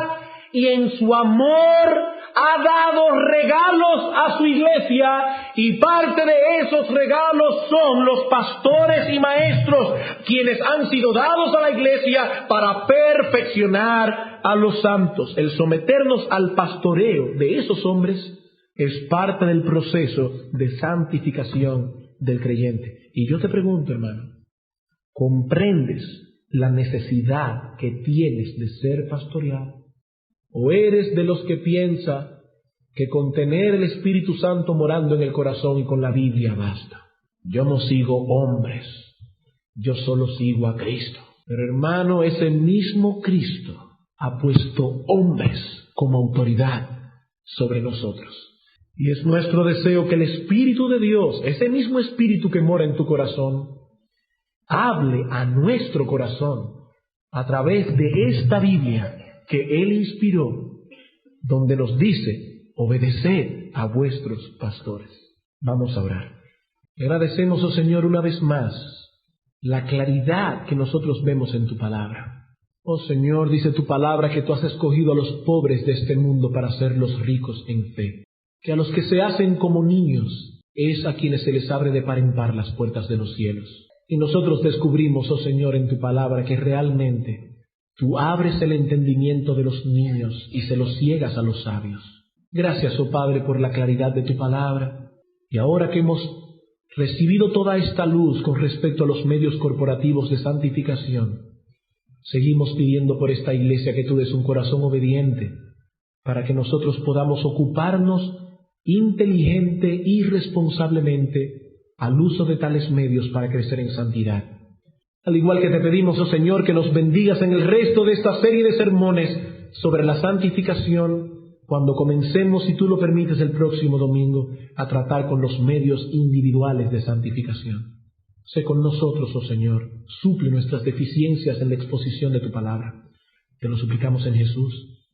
y en su amor ha dado regalos a su iglesia, y parte de esos regalos son los pastores y maestros, quienes han sido dados a la iglesia para perfeccionar a los santos. El someternos al pastoreo de esos hombres es parte del proceso de santificación del creyente. Y yo te pregunto, hermano, ¿comprendes la necesidad que tienes de ser pastoreado? ¿O eres de los que piensa que con tener el Espíritu Santo morando en el corazón y con la Biblia basta? Yo no sigo hombres, yo solo sigo a Cristo. Pero hermano, ese mismo Cristo ha puesto hombres como autoridad sobre nosotros. Y es nuestro deseo que el Espíritu de Dios, ese mismo Espíritu que mora en tu corazón, hable a nuestro corazón a través de esta Biblia que Él inspiró, donde nos dice: obedeced a vuestros pastores. Vamos a orar. Agradecemos, oh Señor, una vez más la claridad que nosotros vemos en tu palabra. Oh Señor, dice tu palabra que tú has escogido a los pobres de este mundo para hacerlos ricos en fe, que a los que se hacen como niños es a quienes se les abre de par en par las puertas de los cielos. Y nosotros descubrimos, oh Señor, en tu palabra que realmente tú abres el entendimiento de los niños y se los ciegas a los sabios. Gracias, oh Padre, por la claridad de tu palabra. Y ahora que hemos recibido toda esta luz con respecto a los medios corporativos de santificación, seguimos pidiendo por esta iglesia que tú des un corazón obediente para que nosotros podamos ocuparnos inteligente y responsablemente al uso de tales medios para crecer en santidad. Al igual que te pedimos, oh Señor, que nos bendigas en el resto de esta serie de sermones sobre la santificación, cuando comencemos, si tú lo permites, el próximo domingo, a tratar con los medios individuales de santificación. Sé con nosotros, oh Señor, suple nuestras deficiencias en la exposición de tu palabra. Te lo suplicamos en Jesús.